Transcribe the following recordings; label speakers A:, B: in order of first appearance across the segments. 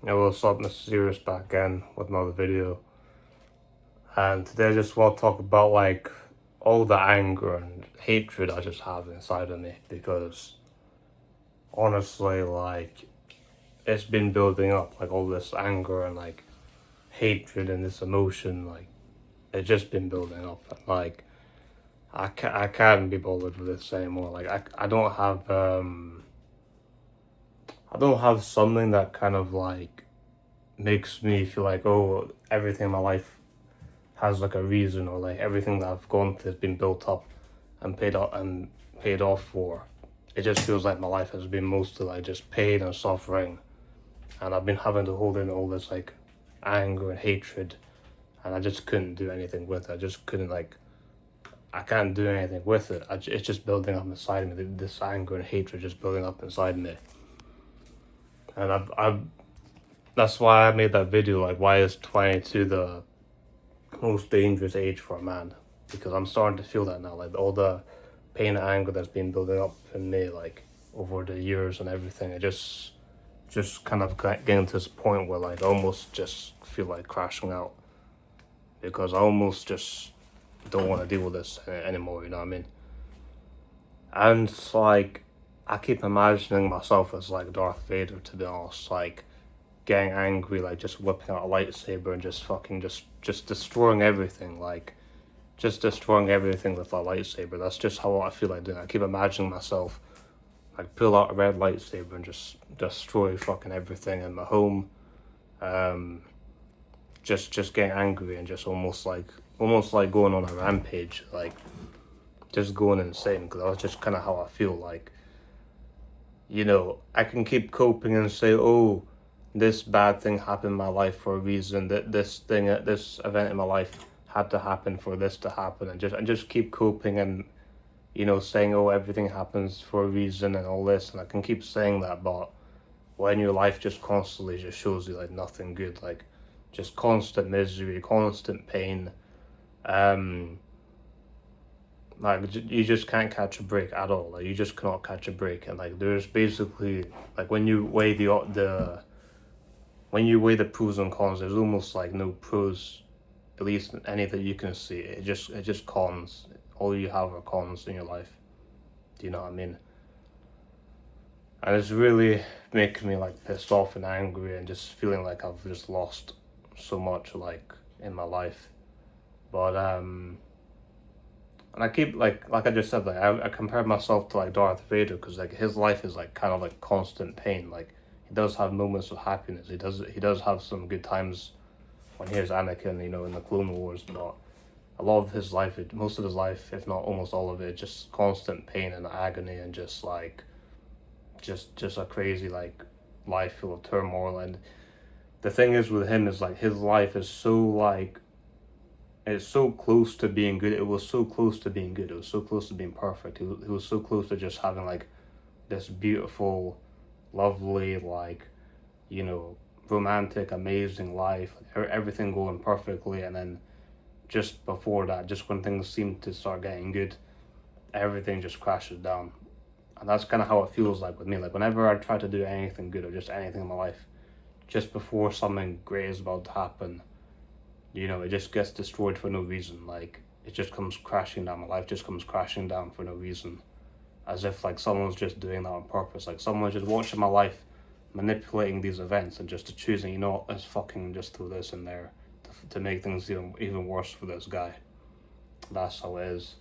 A: Yeah, what's up, Mr. Serious back again with another video. And today I just want to talk about like all the anger and hatred I just have inside of me because honestly, like it's been building up, like all this anger and like hatred and this emotion, like it's just been building up. And, like I can't be bothered with this anymore. Like I don't have something that kind of like makes me feel like, oh, everything in my life has like a reason, or like everything that I've gone through has been built up and paid off for. It just feels like my life has been mostly like just pain and suffering, and I've been having to hold in all this like anger and hatred, and I just couldn't do anything with it. I just couldn't like I can't do anything with it. It's just building up inside me. This anger and hatred just building up inside me, and I've that's why I made that video. Like, why is 22 the most dangerous age for a man? Because I'm starting to feel that now. Like all the pain and anger that's been building up in me, like over the years and everything, I just kind of getting to this point where like I almost just feel like crashing out because I almost just don't want to deal with this anymore. You know what I mean? And it's like I keep imagining myself as like Darth Vader. To be honest, like getting angry, like just whipping out a lightsaber and just fucking just destroying everything, like just destroying everything with a lightsaber. That's just how I feel like doing. I keep imagining myself like pull out a red lightsaber and just destroy fucking everything in my home. Um, just getting angry and just almost like going on a rampage, like just going insane. Because that's just kind of how I feel. Like, you know, I can keep coping and say, oh, this bad thing happened in my life for a reason. That this event in my life had to happen for this to happen, and just keep coping and saying, oh, everything happens for a reason and all this, and I can keep saying that, but when your life just constantly just shows you like nothing good, like just constant misery, constant pain, um, like you just can't catch a break at all. Like you just cannot catch a break, and like there's basically like when you weigh the pros and cons, there's almost like no pros, at least any that you can see. It just cons. All you have are cons in your life. Do you know what I mean? And it's really making me like pissed off and angry and just feeling like I've just lost so much like in my life. But and I keep like I just said, like I compare myself to like Darth Vader because like his life is like kind of like constant pain. Like he does have moments of happiness. He does have some good times when he's Anakin, in the Clone Wars, but a lot of his life, most of his life, if not almost all of it, just constant pain and agony and just like just a crazy like life full of turmoil. And the thing is with him is like his life is so like it's so close to being good. It was so close to being good. It was so close to being perfect. He was so close to just having like this beautiful, lovely, like, you know, romantic, amazing life, everything going perfectly. And then just before that, just when things seem to start getting good, everything just crashes down. And that's kind of how it feels like with me. Like whenever I try to do anything good or just anything in my life, just before something great is about to happen, it just gets destroyed for no reason. Like it just comes crashing down. My life just comes crashing down for no reason, as if like someone's just doing that on purpose. Like someone's just watching my life, manipulating these events and just choosing, let's fucking just throw this in there to make things even worse for this guy. That's how it is.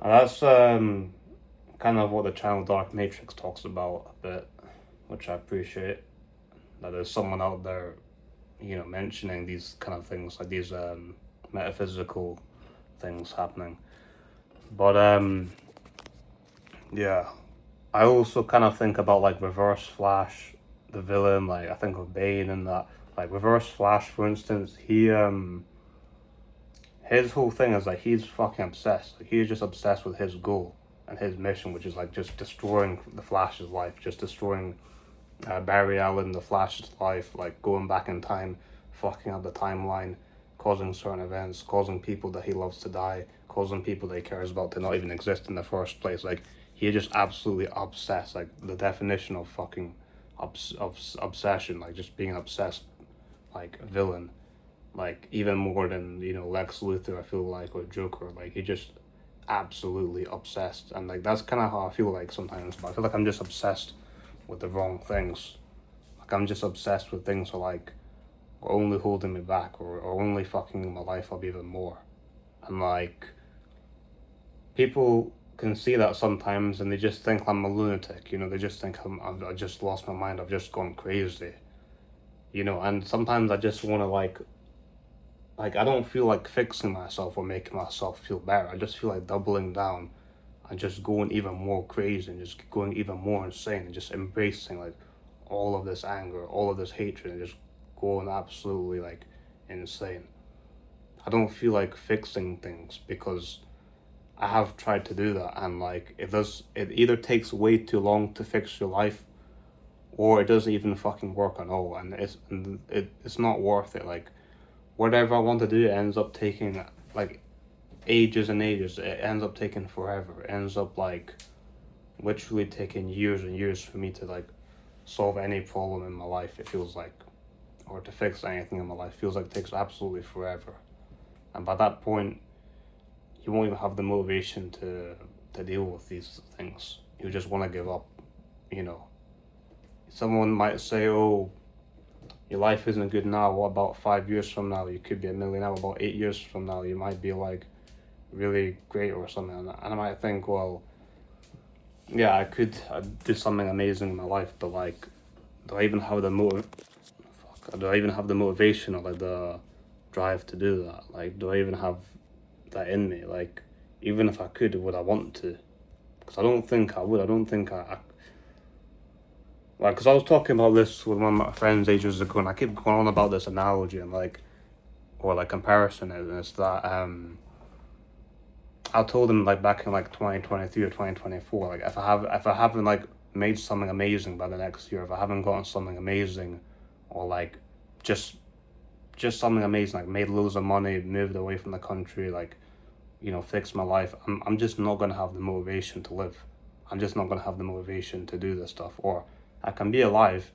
A: And that's kind of what the channel Dark Matrix talks about a bit, which I appreciate. That there's someone out there, mentioning these kind of things, like these metaphysical things happening. But yeah, I also kind of think about like Reverse Flash, the villain. Like I think of Bane and that. Like Reverse Flash, for instance, his whole thing is like he's fucking obsessed. Like he's just obsessed with his goal and his mission, which is like just destroying the Flash's life, just destroying Barry Allen, the Flash's life, like going back in time, fucking up the timeline, causing certain events, causing people that he loves to die, causing people that he cares about to not even exist in the first place. Like he just absolutely obsessed. Like the definition of fucking obsession, like just being obsessed, like a villain, like even more than Lex Luthor. I feel like, or Joker, like he just absolutely obsessed, and like that's kind of how I feel like sometimes. But I feel like I'm just obsessed with the wrong things. Like I'm just obsessed with things that like are only holding me back, or only fucking my life up even more. And like people can see that sometimes, and they just think I'm a lunatic. They just think I just lost my mind. I've just gone crazy. And sometimes I just want to like I don't feel like fixing myself or making myself feel better. I just feel like doubling down and just going even more crazy and just going even more insane and just embracing like all of this anger, all of this hatred, and just going absolutely like insane. I don't feel like fixing things because I have tried to do that, and like it either takes way too long to fix your life, or it doesn't even fucking work at all, and it's not worth it. Like whatever I want to do, it ends up taking like ages and ages. It ends up taking forever. It ends up like literally taking years and years for me to like solve any problem in my life. It feels like, or to fix anything in my life, feels like it takes absolutely forever. And by that point, you won't even have the motivation to deal with these things. You just want to give up. You know, someone might say, "Oh, your life isn't good now. What about 5 years from now? You could be a millionaire. What about 8 years from now? You might be like really great or something." And I might think, well, yeah, I'd do something amazing in my life, but like, do I even have the motive? Fuck, do I even have the motivation or like the drive to do that? Like, do I even have that in me? Like, even if I could, would I want to? Because I don't think I would. I don't think like, because I was talking about this with one of my friends ages ago, and I keep going on about this analogy and like, or like comparison, and it's that I told him like back in like 2023 or 2024, like if I haven't like made something amazing by the next year, if I haven't gotten something amazing, or like just just something amazing, like made loads of money, moved away from the country, like fixed my life, I'm just not gonna have the motivation to live. I'm just not gonna have the motivation to do this stuff. Or I can be alive,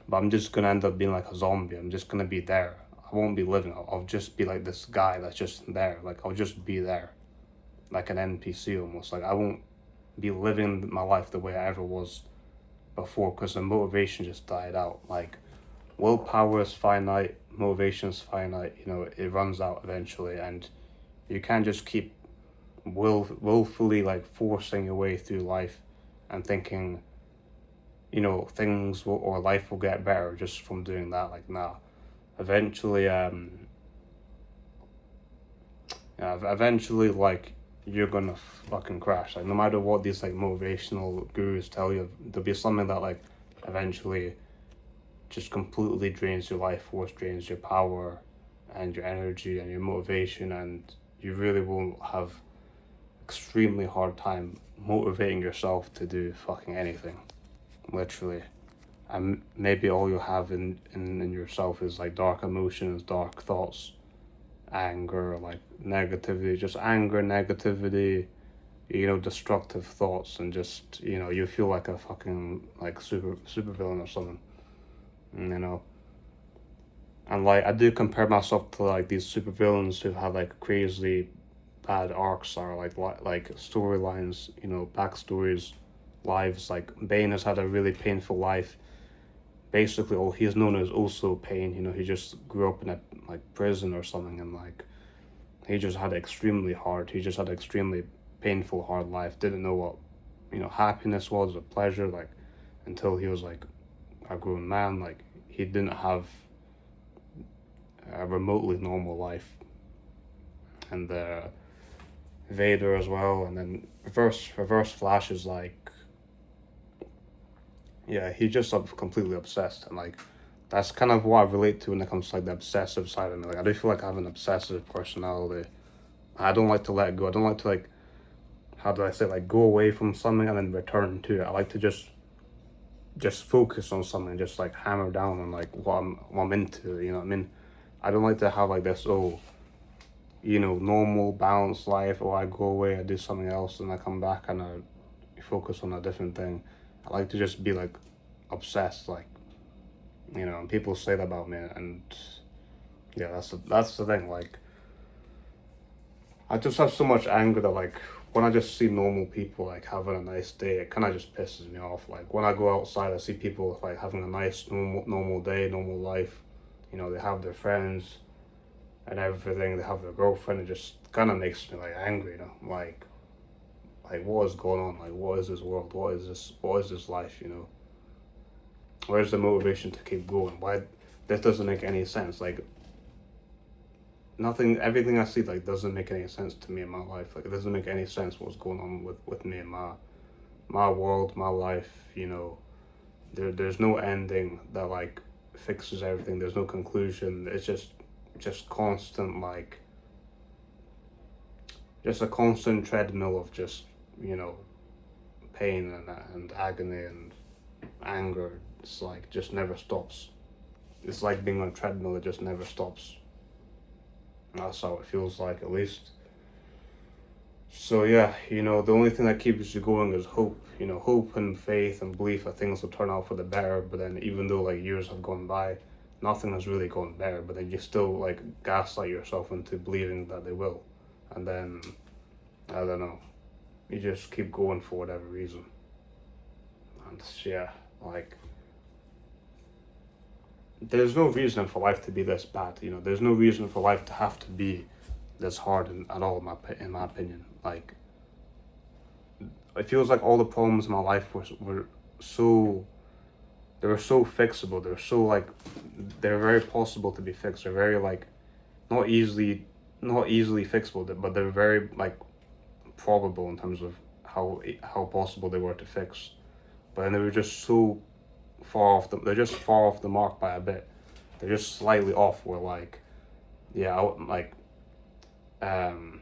A: but I'm just gonna end up being like a zombie. I'm just gonna be there. I won't be living. I'll just be like this guy that's just there. Like I'll just be there, like an NPC almost. Like I won't be living my life the way I ever was before, because the motivation just died out. Like willpower is finite, motivation is finite. It runs out eventually, and you can't just keep willfully like forcing your way through life and thinking things will, or life will get better just from doing that. Like nah, eventually yeah, eventually like you're gonna fucking crash. Like no matter what these like motivational gurus tell you, there'll be something that like eventually just completely drains your life force, drains your power and your energy and your motivation, and you really will have extremely hard time motivating yourself to do fucking anything, literally. And maybe all you have in yourself is like dark emotions, dark thoughts, anger, like negativity, just anger, negativity, destructive thoughts, and just you feel like a fucking like super villain or something, you know. And like I do compare myself to like these super villains who've had like crazy bad arcs, or like storylines, backstories, lives. Like Bane has had a really painful life. Basically, all he's known as also pain. He just grew up in a like prison or something, and like he just had extremely hard. He just had extremely painful, hard life. Didn't know what happiness was, or pleasure, like until he was like a grown man. Like he didn't have a remotely normal life. And Vader as well, and then Reverse Flash is like, yeah, he's just completely obsessed, and like that's kind of what I relate to when it comes to like the obsessive side of me. Like I do feel like I have an obsessive personality. I don't like to let go. I don't like to like, how do I say, like go away from something and then return to it. I like to just focus on something, just like hammer down on like what I'm into. You know what I mean? I don't like to have like this normal balanced life, or I go away, I do something else, and I come back and I focus on a different thing. I like to just be like obsessed, like, and people say that about me, and yeah, that's the thing. Like, I just have so much anger that, like, when I just see normal people like having a nice day, it kind of just pisses me off. Like when I go outside, I see people like having a nice normal day, normal life. They have their friends and everything. They have their girlfriend. It just kind of makes me like angry. Like what is going on? Like what is this world? What is this? What is this life? Where's the motivation to keep going? Why this doesn't make any sense? Like nothing, everything I see like doesn't make any sense to me in my life. Like it doesn't make any sense what's going on with me in my world, my life. There's no ending that like fixes everything. There's no conclusion. It's just constant, like just a constant treadmill of just you know pain and agony and anger. It's like just never stops. It's like being on a treadmill. It just never stops. That's how it feels like, at least. So yeah, the only thing that keeps you going is hope. Hope and faith and belief that things will turn out for the better. But then, even though like years have gone by, nothing has really gone better. But then you still like gaslight yourself into believing that they will, and then I don't know, you just keep going for whatever reason. And yeah, like there's no reason for life to be this bad. There's no reason for life to have to be this hard at all. In my opinion, like it feels like all the problems in my life were so they were so fixable. They're very possible to be fixed. They're very like not easily not easily fixable, but they're very like probable in terms of how possible they were to fix. But then they were just so far off they're just far off the mark by a bit. They're just slightly off. Where like yeah, um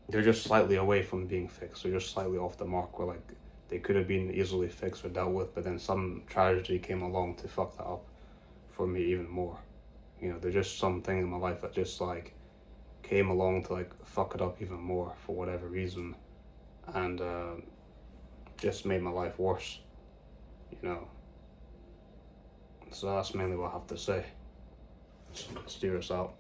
A: they're just slightly away from being fixed. They're just slightly off the mark where like they could have been easily fixed or dealt with, but then some tragedy came along to fuck that up for me even more. There's just something in my life that just like came along to like fuck it up even more for whatever reason, and just made my life worse. You know. So that's mainly what I have to say. Let's steer us out.